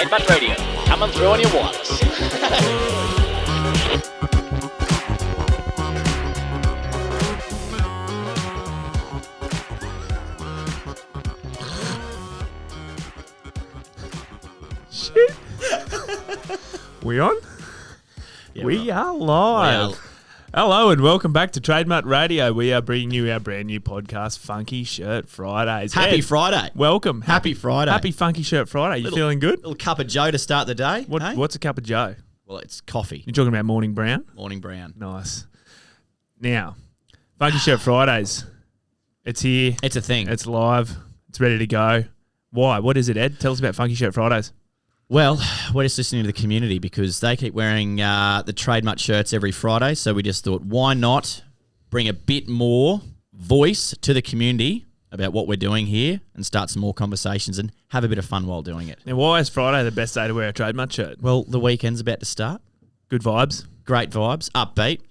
TradeMutt Radio, coming through on your wireless. Shit. We on? Yeah, we are live. Hello and welcome back to TradeMutt Radio. We are bringing you our brand new podcast, Funky Shirt Fridays. Happy Ed, Friday. welcome. Happy Friday. Happy Funky Shirt Friday. You feeling good? Little cup of Joe to start the day. Hey? What's a cup of Joe? Well, it's coffee. You're talking about morning brown? Morning brown. Nice. Now, Funky Shirt Fridays. It's here. It's a thing. It's live. It's ready to go. Why? What is it, Ed? Tell us about Funky Shirt Fridays. Well, we're just listening to the community because they keep wearing the TradeMutt shirts every Friday. So we just thought, why not bring a bit more voice to the community about what we're doing here and start some more conversations and have a bit of fun while doing it. Now, why is Friday the best day to wear a TradeMutt shirt? Well, the weekend's about to start. Good vibes. Great vibes. Upbeat.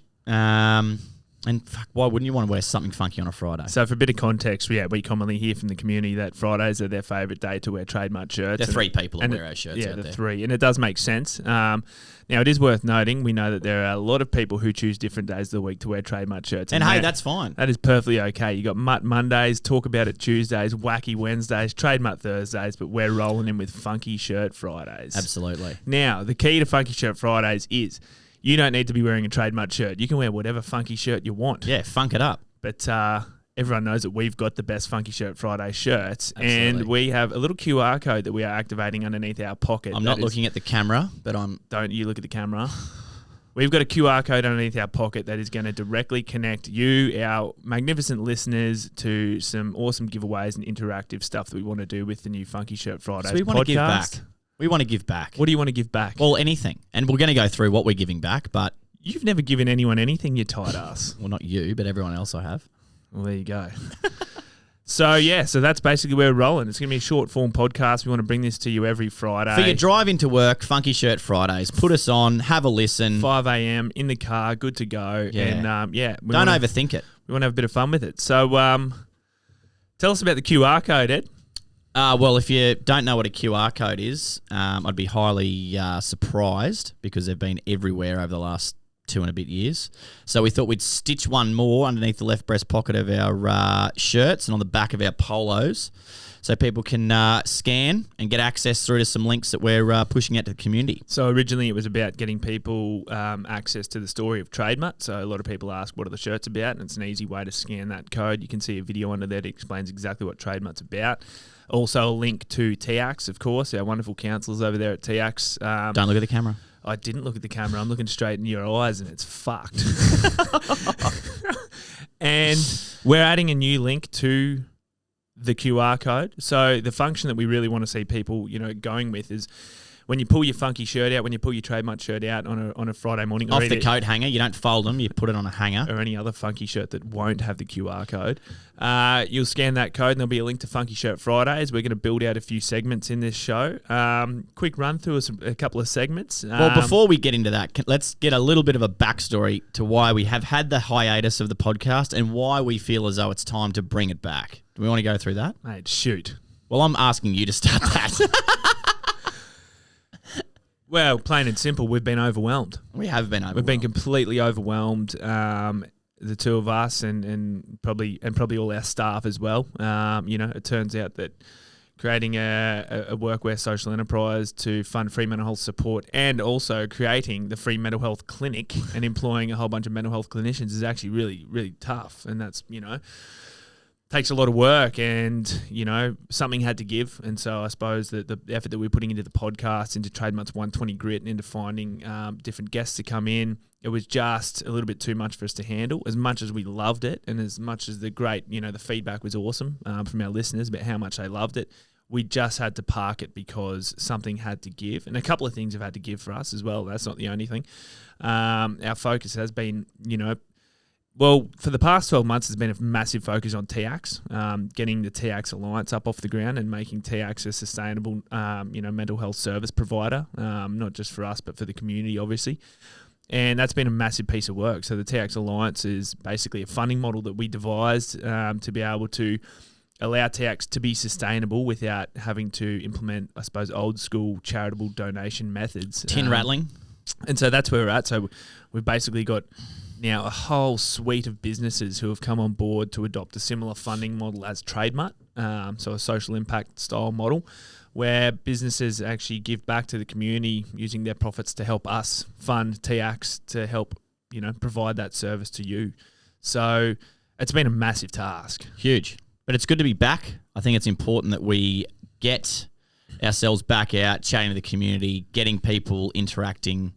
And fuck, why wouldn't you want to wear something funky on a Friday? So for a bit of context, we commonly hear from the community that Fridays are their favourite day to wear TradeMutt shirts. There are three people that wear our shirts out there. Three. And it does make sense. Now, it is worth noting, we know that there are a lot of people who choose different days of the week to wear TradeMutt shirts. And hey, that's fine. That is perfectly okay. You got Mutt Mondays, Talk About It Tuesdays, Wacky Wednesdays, TradeMutt Thursdays, but we're rolling in with Funky Shirt Fridays. Absolutely. Now, the key to Funky Shirt Fridays is you don't need to be wearing a TradeMutt shirt. You can wear whatever funky shirt you want. Yeah, funk it up. But everyone knows that we've got the best Funky Shirt Friday shirts. Absolutely. And we have a little QR code that we are activating underneath our pocket. I'm not looking at the camera, but I'm... Don't you look at the camera. We've got a QR code underneath our pocket that is going to directly connect you, our magnificent listeners, to some awesome giveaways and interactive stuff that we want to do with the new Funky Shirt Fridays podcast. So we want to give back. We want to give back. What do you want to give back? Well, anything. And we're going to go through what we're giving back, but... You've never given anyone anything, you tight ass. Well, not you, but everyone else I have. Well, there you go. So that's basically where we're rolling. It's going to be a short form podcast. We want to bring this to you every Friday. For your drive into work, Funky Shirt Fridays. Put us on, have a listen. 5 a.m. in the car, good to go. Yeah. And don't overthink it. We want to have a bit of fun with it. So tell us about the QR code, Ed. Well, if you don't know what a QR code is, I'd be highly surprised because they've been everywhere over the last 2 and a bit years. So we thought we'd stitch one more underneath the left breast pocket of our shirts and on the back of our polos so people can scan and get access through to some links that we're pushing out to the community. So originally it was about getting people access to the story of TradeMutt. So a lot of people ask, what are the shirts about? And it's an easy way to scan that code. You can see a video under there that explains exactly what TradeMutt's about. Also a link to TIACS, of course, our wonderful counsellors over there at TIACS. Don't look at the camera. I didn't look at the camera. I'm looking straight in your eyes and it's fucked. And we're adding a new link to the QR code. So the function that we really want to see people, going with is when you pull your funky shirt out, when you pull your TradeMutt shirt out on a Friday morning. Off the coat hanger. You don't fold them. You put it on a hanger. Or any other funky shirt that won't have the QR code. You'll scan that code and there'll be a link to Funky Shirt Fridays. We're going to build out a few segments in this show. Quick run through a couple of segments. Well, before we get into that, let's get a little bit of a backstory to why we have had the hiatus of the podcast and why we feel as though it's time to bring it back. Do we want to go through that? Mate, shoot. Well, I'm asking you to start that. Well, plain and simple, we've been overwhelmed. We have been overwhelmed. We've been completely overwhelmed. The two of us and probably all our staff as well. It turns out that creating a workwear social enterprise to fund free mental health support and also creating the free mental health clinic and employing a whole bunch of mental health clinicians is actually really, really tough. And that's, takes a lot of work and, something had to give. And so I suppose that the effort that we're putting into the podcast, into TradeMutt's 120 Grit and into finding different guests to come in, it was just a little bit too much for us to handle. As much as we loved it and as much as the feedback was awesome from our listeners about how much they loved it, we just had to park it because something had to give. And a couple of things have had to give for us as well. That's not the only thing. Our focus has been, well, for the past 12 months, there's been a massive focus on TIACS, getting the TIACS Alliance up off the ground and making TIACS a sustainable, mental health service provider, not just for us, but for the community, obviously. And that's been a massive piece of work. So the TIACS Alliance is basically a funding model that we devised to be able to allow TIACS to be sustainable without having to implement, I suppose, old school charitable donation methods. Tin rattling. And so that's where we're at. So we've basically got now a whole suite of businesses who have come on board to adopt a similar funding model as TradeMutt, so a social impact style model, where businesses actually give back to the community using their profits to help us fund TIACS to help, provide that service to you. So it's been a massive task. Huge. But it's good to be back. I think it's important that we get ourselves back out, chatting to the community, getting people interacting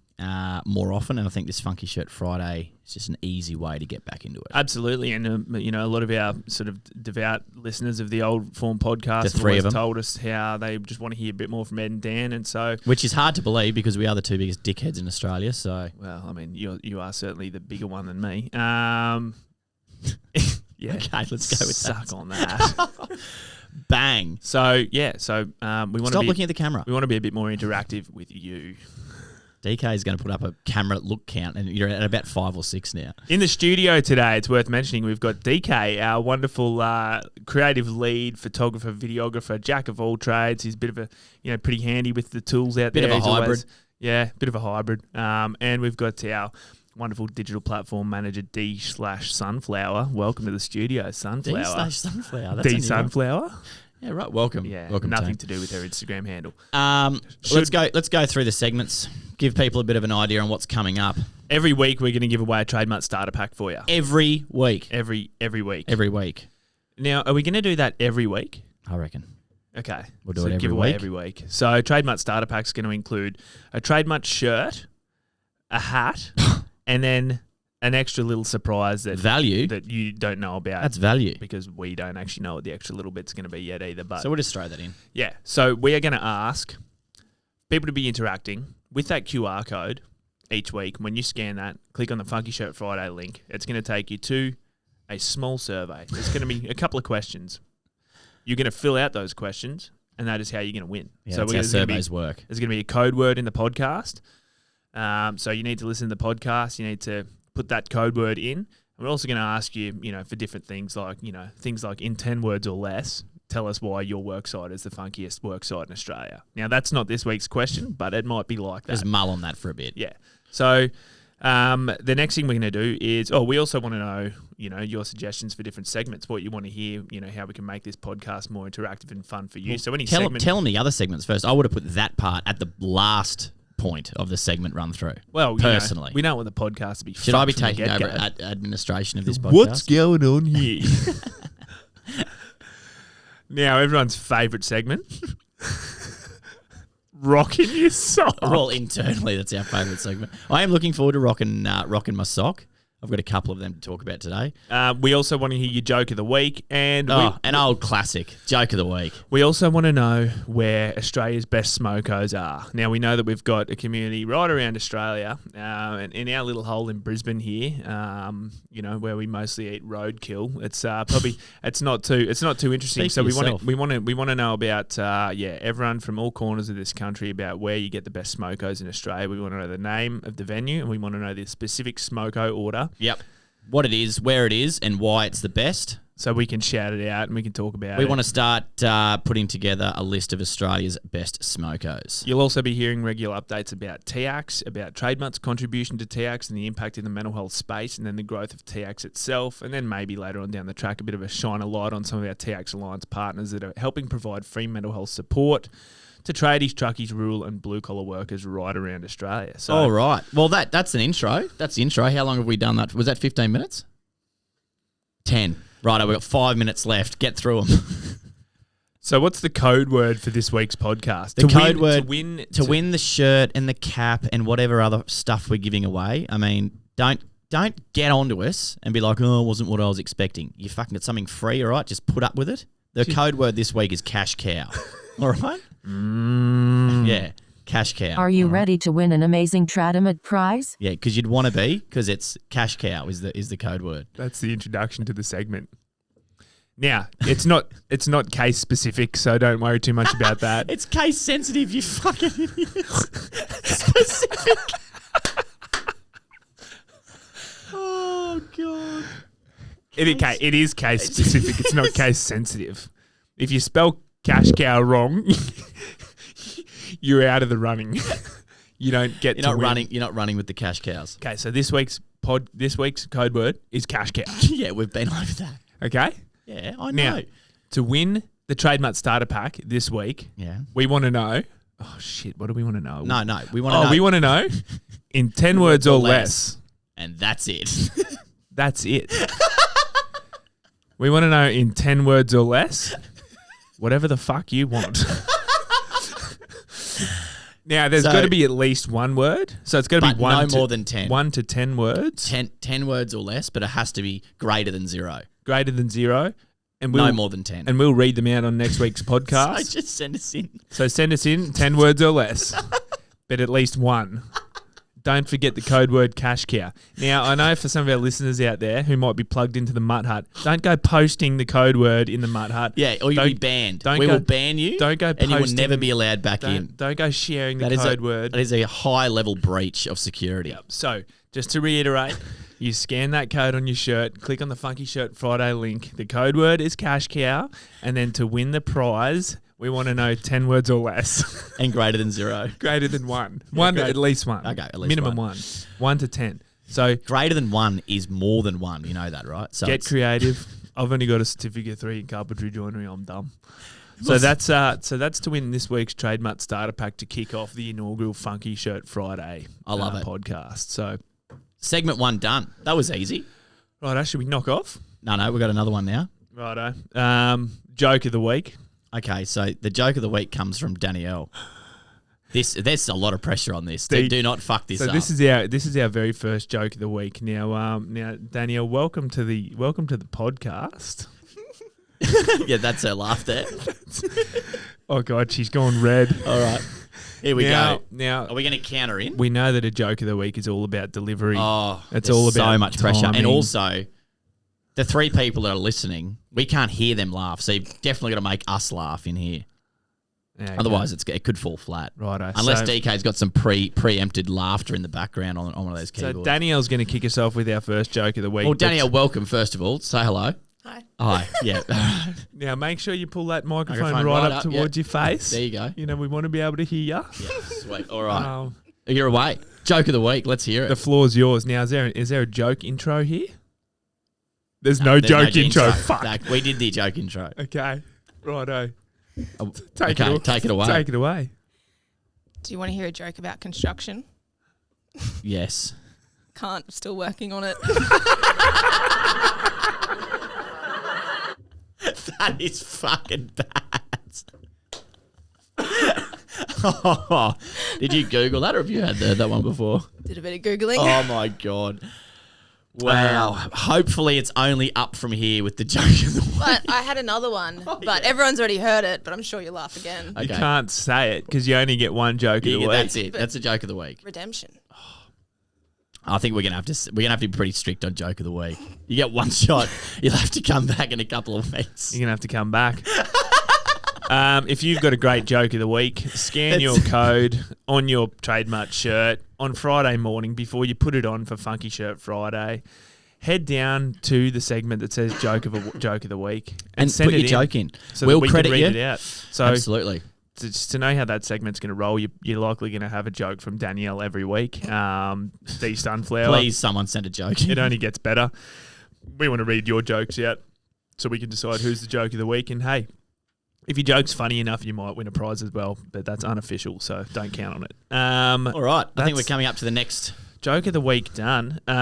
more often. And I think this Funky Shirt Friday is just an easy way to get back into it. Absolutely. And, a lot of our sort of devout listeners of the Old Form podcast The three have of them told us how they just want to hear a bit more from Ed and Dan. And so, which is hard to believe because we are the two biggest dickheads in Australia. So, well, I mean, you are certainly the bigger one than me. Yeah. Okay, let's go with Suck that. on that. Bang. So we want to Stop looking at the camera. We want to be a bit more interactive with you. DK is going to put up a camera look count, and you're at about 5 or 6 now. In the studio today, it's worth mentioning, we've got DK, our wonderful creative lead, photographer, videographer, jack of all trades. He's a bit of a, pretty handy with the tools out there. Bit of a He's hybrid. Bit of a hybrid. And we've got our wonderful digital platform manager, D/Sunflower. Welcome to the studio, Sunflower. D/Sunflower. That's D Sunflower. Yeah, right. Welcome. Yeah, welcome. nothing team. to do with her Instagram handle. Let's go through the segments. Give people a bit of an idea on what's coming up. Every week we're going to give away a TradeMutt starter pack for you. Every week. Every week. Every week. Now, are we going to do that every week? I reckon. Okay. We'll do it every give away week. every week. So TradeMutt starter pack is going to include a TradeMutt shirt, a hat, and then an extra little surprise that you don't know about. That's value. Because we don't actually know what the extra little bit's going to be yet either. But So we'll just throw that in. yeah. So we are going to ask people to be interacting with that QR code each week. When you scan that, click on the Funky Shirt Friday link. It's going to take you to a small survey. There's going to be a couple of questions. You're going to fill out those questions, and that is how you're going to win. Yeah, that's how surveys work. There's going to be a code word in the podcast. So you need to listen to the podcast. You need to put that code word in. And we're also going to ask you, for different things like, things like in 10 words or less, tell us why your worksite is the funkiest worksite in Australia. Now, that's not this week's question, but it might be like that. Just mull on that for a bit. Yeah. So the next thing we're going to do is, we also want to know, your suggestions for different segments, what you want to hear, how we can make this podcast more interactive and fun for you. Well, So any tell segment... them the other segments first. I would have put that part at the last point of the segment run through. Well, personally, we don't want the podcast to be. Should I be fucked from the taking over get-go. administration of this podcast? What's going on here? Now, everyone's favourite segment. Rocking your sock. Well, internally, that's our favourite segment. I am looking forward to rocking my sock. I've got a couple of them to talk about today. We also want to hear your joke of the week. And an old classic, joke of the week. We also want to know where Australia's best smokos are. Now, we know that we've got a community right around Australia, and in our little hole in Brisbane here, where we mostly eat roadkill. It's probably it's not too interesting. Speak So for we want to know about everyone from all corners of this country about where you get the best smokos in Australia. We want to know the name of the venue, and we want to know the specific smoko order. Yep. What it is, where it is, and why it's the best. So we can shout it out and we can talk about it. We want to start putting together a list of Australia's best smokos. You'll also be hearing regular updates about TIACS, about TradeMutt's contribution to TIACS and the impact in the mental health space, and then the growth of TIACS itself, and then maybe later on down the track a bit of a shine a light on some of our TIACS Alliance partners that are helping provide free mental health support to tradies, truckies, rural and blue-collar workers right around Australia. So, all right. Well, that's an intro. That's the intro. How long have we done that? Was that 15 minutes? 10. Righto, we've got 5 minutes left. Get through them. So what's the code word for this week's podcast? The code word to win the shirt and the cap and whatever other stuff we're giving away. I mean, don't get onto us and be like, oh, it wasn't what I was expecting. You fucking get something free, all right? Just put up with it. The code word this week is cash cow. All right? Yeah, cash cow. Are you ready to win an amazing TradeMutt prize? Yeah, because you'd want to be, because it's cash cow is the code word. That's the introduction to the segment. Now, it's not case specific, so don't worry too much about that. It's case sensitive, you fucking idiot. Specific. Oh, God. It is case specific. It's not case sensitive. If you spell cash cow wrong, you're out of the running. You don't get. You're not running with the cash cows. Okay, so this week's code word is cash cow. Yeah, we've been over that. Okay. Yeah, I know. Now, to win the TradeMutt starter pack this week, we want to know. Oh shit! What do we want to know? No. We want to know. We want to know in 10 words or less. And that's it. That's it. We want to know in 10 words or less. Whatever the fuck you want. Now, there's got to be at least one word. So it's got to be no more than 10. 1 to 10 words. 10 words or less, but it has to be greater than 0. Greater than 0. And no more than 10. And we'll read them out on next week's podcast. So just send us in. So send us in 10 words or less, but at least one. Don't forget the code word cash cow. Now, I know for some of our listeners out there who might be plugged into the Mutt Hut, don't go posting the code word in the Mutt Hut. Yeah, or you'll be banned. We will ban you. Don't go and you will never be allowed back in. Don't go sharing the code word. That is a high-level breach of security. Yep. So, just to reiterate, you scan that code on your shirt, click on the Funky Shirt Friday link. The code word is cash cow, and then to win the prize, we want to know 10 words or less. And greater than 0. Greater than 1. At least 1. Okay, at least minimum 1. 1 to 10. So greater than 1 is more than 1. You know that, right? So get creative. I've only got a certificate 3 in carpentry joinery. I'm dumb. So that's to win this week's TradeMutt starter pack to kick off the inaugural Funky Shirt Friday. I love it. Podcast. So segment 1 done. That was easy. Righto, should we knock off? No, we've got another one now. Righto. Joke of the week. Okay, so the joke of the week comes from Danielle. There's a lot of pressure on this. Do not fuck this up. So this is our very first joke of the week. Now Danielle, welcome to the podcast. Yeah, that's her laugh there. Oh God, she's gone red. All right, here we go. Now, are we going to counter in? We know that a joke of the week is all about delivery. Oh, it's all about so much pressure, timing. and also the 3 people that are listening, we can't hear them laugh, so you've definitely got to make us laugh in here. Yeah, otherwise, it could fall flat. Righto. Unless DK's got some preempted laughter in the background on one of those keyboards. So Danielle's going to kick us off with our first joke of the week. Well, Danielle, welcome first of all. Say hello. Hi. Yeah. Now make sure you pull that microphone right up towards your face. There you go. You know, we want to be able to hear you. Yeah, sweet. All right. You're away. Joke of the week. Let's hear it. The floor's yours. Now, is there a joke intro here? There's no joke intro. Fuck. No, we did the joke intro. Okay. Righto. Take it away. Take it away. Do you want to hear a joke about construction? Yes. Can't. Still working on it. That is fucking bad. Did you Google that, or have you had that one before? Did a bit of Googling. Oh my God. Wow. Hopefully it's only up from here with the joke of the week. But I had another one, but everyone's already heard it, but I'm sure you'll laugh again. Okay. You can't say it because you only get one joke of the week. That's it. That's a joke of the week. Redemption. I think we're gonna have to be pretty strict on joke of the week. You get one shot, you'll have to come back in a couple of weeks. You're gonna have to come back. If you've got a great joke of the week, scan your code on your TradeMutt shirt on Friday morning before you put it on for Funky Shirt Friday. Head down to the segment that says joke of the week and send put it your joke in. So we'll that we credit can read you. it out. So absolutely. Just to know how that segment's going to roll, you're likely going to have a joke from Danielle every week. D Sunflower. Please, someone send a joke. It only gets better. We want to read your jokes out so we can decide who's the joke of the week. And hey, if your joke's funny enough, you might win a prize as well, but that's unofficial, so don't count on it. All right, I think we're coming up to the next joke of the week done. All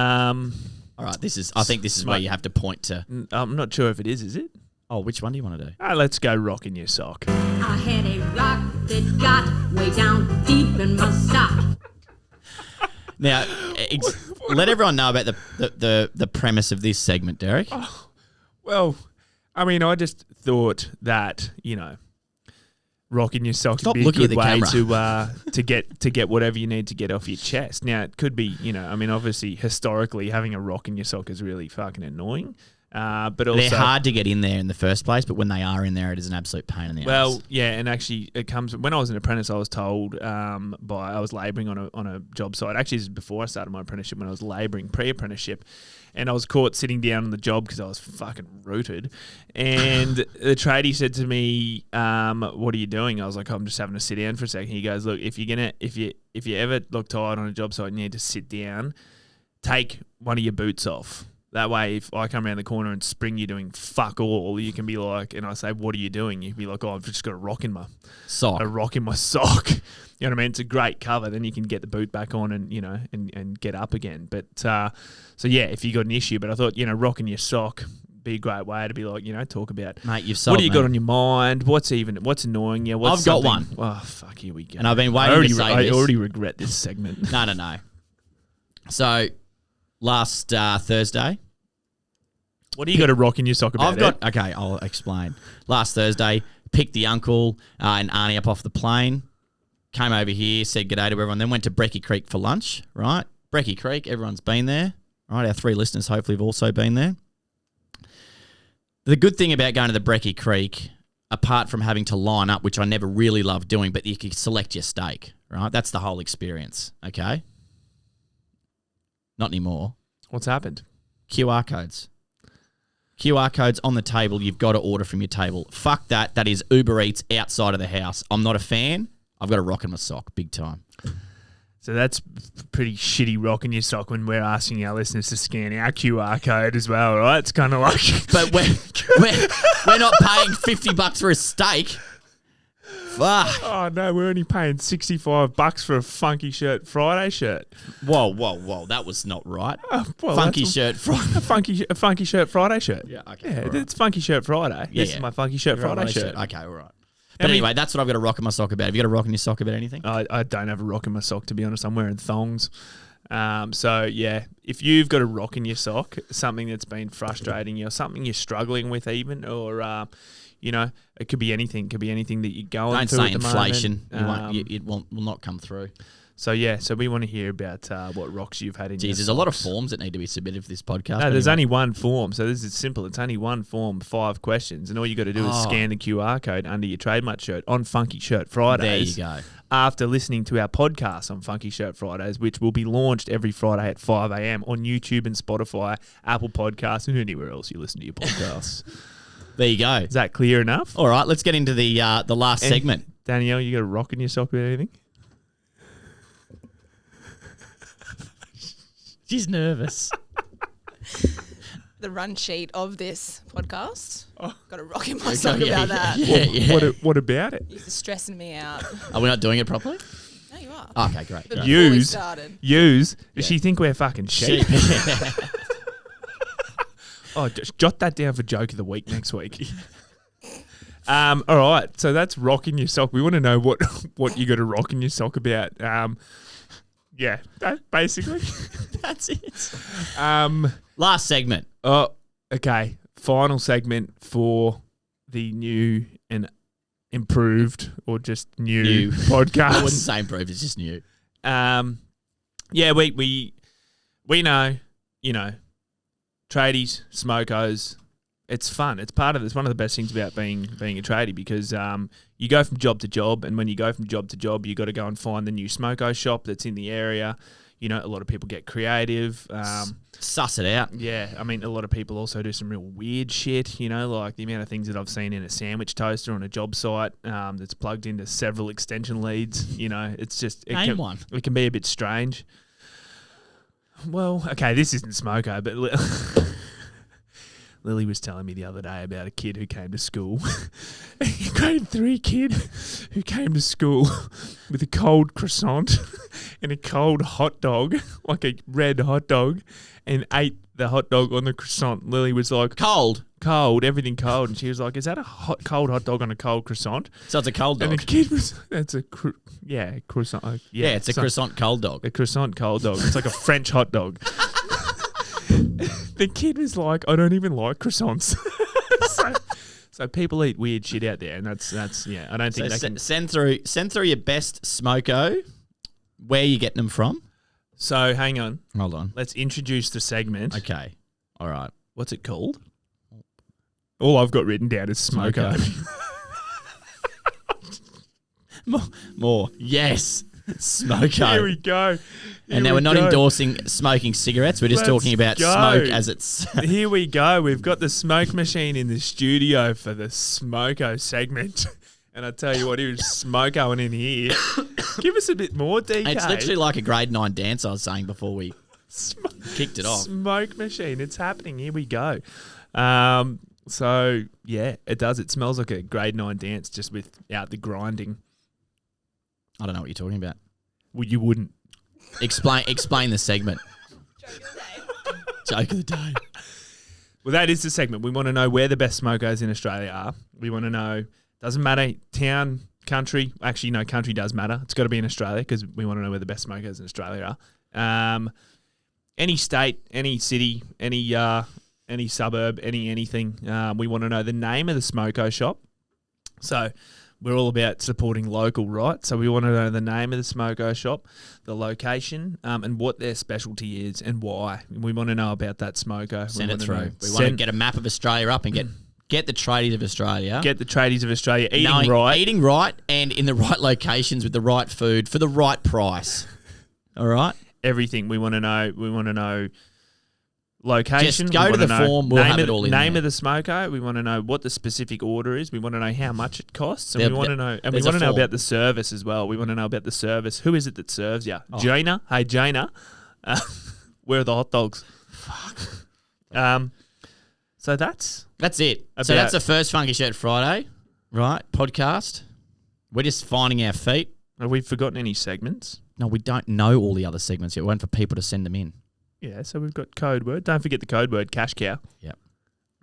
right, I think this is where you have to point to. I'm not sure if it is it? Oh, which one do you want to do? Let's go rocking your sock. I had a rock that got way down deep in my sock. Now, let everyone know about the premise of this segment, Derek. Oh, well, I mean, I just thought that, rocking your sock would be a good way to get whatever you need to get off your chest. Now, it could be, obviously, historically, having a rock in your sock is really fucking annoying. But also, They're hard to get in there in the first place, but when they are in there, it is an absolute pain in the well, ass. yeah, and actually, it comes when I was an apprentice. I was told I was labouring on a job site. Actually, this is before I started my apprenticeship. When I was labouring pre-apprenticeship, and I was caught sitting down on the job because I was fucking rooted. And the tradie said to me, "What are you doing?" I was like, "I'm just having to sit down for a second." He goes, "Look, if you ever look tired on a job site and you need to sit down, take one of your boots off." That way, if I come around the corner and spring you doing fuck all, you can be like, and I say, "What are you doing?" You'd be like, "Oh, I've just got a rock in my Sock. a rock in my sock." You know what I mean? It's a great cover. Then you can get the boot back on and and get up again. But so yeah, if you got an issue, but I thought rocking your sock be a great way to be like talk about, Mate, you've sold what do you me. got on your mind? What's annoying you? What's I've got something- one. Oh fuck, here we go. And I've been waiting to say I this. already regret this segment. No. So, last Thursday, What do you got to rock in your sock about? Okay, I'll explain. Last Thursday, picked the uncle and Arnie up off the plane, came over here, said g'day to everyone, then went to Brecky Creek for lunch, right? Brecky Creek, everyone's been there, right? Our 3 listeners hopefully have also been there. The good thing about going to the Brecky Creek, apart from having to line up, which I never really loved doing, but you can select your steak, right? That's the whole experience, okay? Not anymore. What's happened? QR codes. QR codes on the table. You've got to order from your table. Fuck that. That is Uber Eats outside of the house. I'm not a fan. I've got a rock in my sock, big time. So that's pretty shitty rock in your sock when we're asking our listeners to scan our QR code as well, right? It's kind of like... But we're not paying $50 for a steak. Fuck. Oh, no, we're only paying $65 for a Funky Shirt Friday shirt. Whoa. That was not right. Well, Funky that's Shirt Friday. a Funky Shirt Friday shirt. Yeah, okay. Yeah, all right. it's Funky Shirt Friday. Yeah, This is my Funky Shirt Friday shirt. Okay, all right. But anyway, that's what I've got a rock in my sock about. Have you got a rock in your sock about anything? I don't have a rock in my sock, to be honest. I'm wearing thongs. So, yeah, if you've got a rock in your sock, something that's been frustrating you or something you're struggling with even, or... it could be anything. It could be anything that you're going Don't through say at the inflation. moment. It will not come through. So we want to hear about what rocks you've had in your Jeez, there's a lot of socks. forms that need to be submitted for this podcast. No, there's anyway. only one form. So this is simple. It's only one form, 5 questions. And all you got to do is scan the QR code under your TradeMutt shirt on Funky Shirt Fridays. There you go. After listening to our podcast on Funky Shirt Fridays, which will be launched every Friday at 5 a.m. on YouTube and Spotify, Apple Podcasts, and anywhere else you listen to your podcasts. There you go. Is that clear enough? All right, let's get into the last segment. Danielle, you got a rock in your sock about anything? She's nervous. The run sheet of this podcast. Got a rock in my Okay, sock yeah, about that. Yeah. What about it? This is stressing me out. Are we not doing it properly? No, you are. Okay, great. But great. before we Use. started, Does she think we're fucking sheep? Sheep. Oh, just jot that down for joke of the week next week. All right, so that's rock in your sock. We want to know what you got to rock in your sock about. Yeah, basically. That's it. Um, Last segment. oh, okay. Final segment for the new and improved or just new podcast. I wouldn't say improved, it's just new. Yeah, we know, tradies, smokos. It's fun. It's part of this. One of the best things about being a tradie because you go from job to job, and when you go from job to job, you got to go and find the new smoko shop that's in the area. A lot of people get creative. Suss it out. Yeah, I mean, a lot of people also do some real weird shit, like the amount of things that I've seen in a sandwich toaster on a job site that's plugged into several extension leads. It's just... Name one. It can be a bit strange. Well, okay, this isn't smoko, but Lily was telling me the other day about a kid who came to school, a grade 3 kid who came to school with a cold croissant and a cold hot dog, like a red hot dog, and ate the hot dog on the croissant. Lily was like, Cold. everything cold. And she was like, is that a cold hot dog on a cold croissant? So it's a cold dog. And the kid was, croissant. Yeah, it's a croissant cold dog. A croissant cold dog. It's like a French hot dog. The kid was like, I don't even like croissants. so people eat weird shit out there, and that's I don't think So they can. send through your best smoko. Where are you getting them from? So hang on, Hold on. let's introduce the segment. Okay. All right. What's it called? All I've got written down is smoko. More. Yes. Smoko. Here we go. And now we're not endorsing smoking cigarettes. We're just Let's talking about go. smoke as it's... Here we go. We've got the smoke machine in the studio for the smoko segment. And I tell you what, here's smokoing in here. Give us a bit more, DK. It's literally like a grade 9 dance I was saying before we kicked it off. Smoke machine. It's happening. Here we go. So, yeah, it does. It smells like a grade 9 dance just without the grinding. I don't know what you're talking about. Well, you wouldn't. Explain the segment. Joke of the day. Well, that is the segment. We want to know where the best smokos in Australia are. We want to know, doesn't matter, town, country. Actually, no, country does matter. It's got to be in Australia because we want to know where the best smokos in Australia are. Any state, any city, any suburb, anything. We want to know the name of the smoko shop. So we're all about supporting local, right? So we want to know the name of the smoko shop, the location, and what their specialty is and why. We want to know about that smoko. Send it through. We want to get a map of Australia up and get the tradies of Australia. Get the tradies of Australia eating right, and in the right locations with the right food for the right price. All right? Everything we want to know. We want to know location. Just go to the form. We'll have it all in there. Name of the smoko. We want to know what the specific order is. We want to know how much it costs, and we want to know. And we want to know about the service as well. We want to know about the service. Who is it that serves you? Oh. Jaina. Hey, Jaina. Where are the hot dogs? Fuck. So that's it. So that's the first Funky Shirt Friday, right? Podcast. We're just finding our feet. Have we forgotten any segments? No, we don't know all the other segments yet. We're waiting for people to send them in. Yeah, so we've got code word. Don't forget the code word, cash cow. Yep.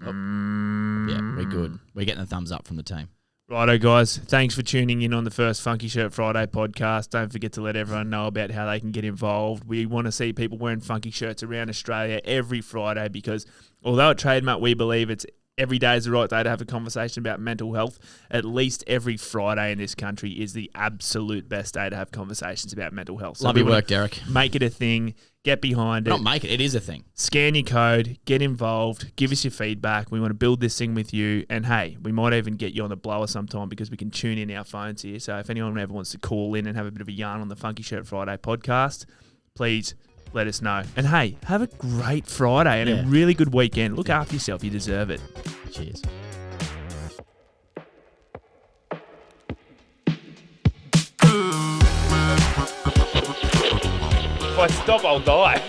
Yeah, we're good. We're getting a thumbs up from the team. Righto, guys. Thanks for tuning in on the first Funky Shirt Friday podcast. Don't forget to let everyone know about how they can get involved. We want to see people wearing funky shirts around Australia every Friday because although at TradeMutt we believe it's every day is the right day to have a conversation about mental health, at least every Friday in this country is the absolute best day to have conversations about mental health. So love your work, Derek. Make it a thing. Get behind it. Not make it. It is a thing. Scan your code. Get involved. Give us your feedback. We want to build this thing with you. And, hey, we might even get you on the blower sometime because we can tune in our phones here. So if anyone ever wants to call in and have a bit of a yarn on the Funky Shirt Friday podcast, please let us know. And, hey, have a great Friday and a really good weekend. Look after yourself. You deserve it. Cheers. If I stop, I'll die.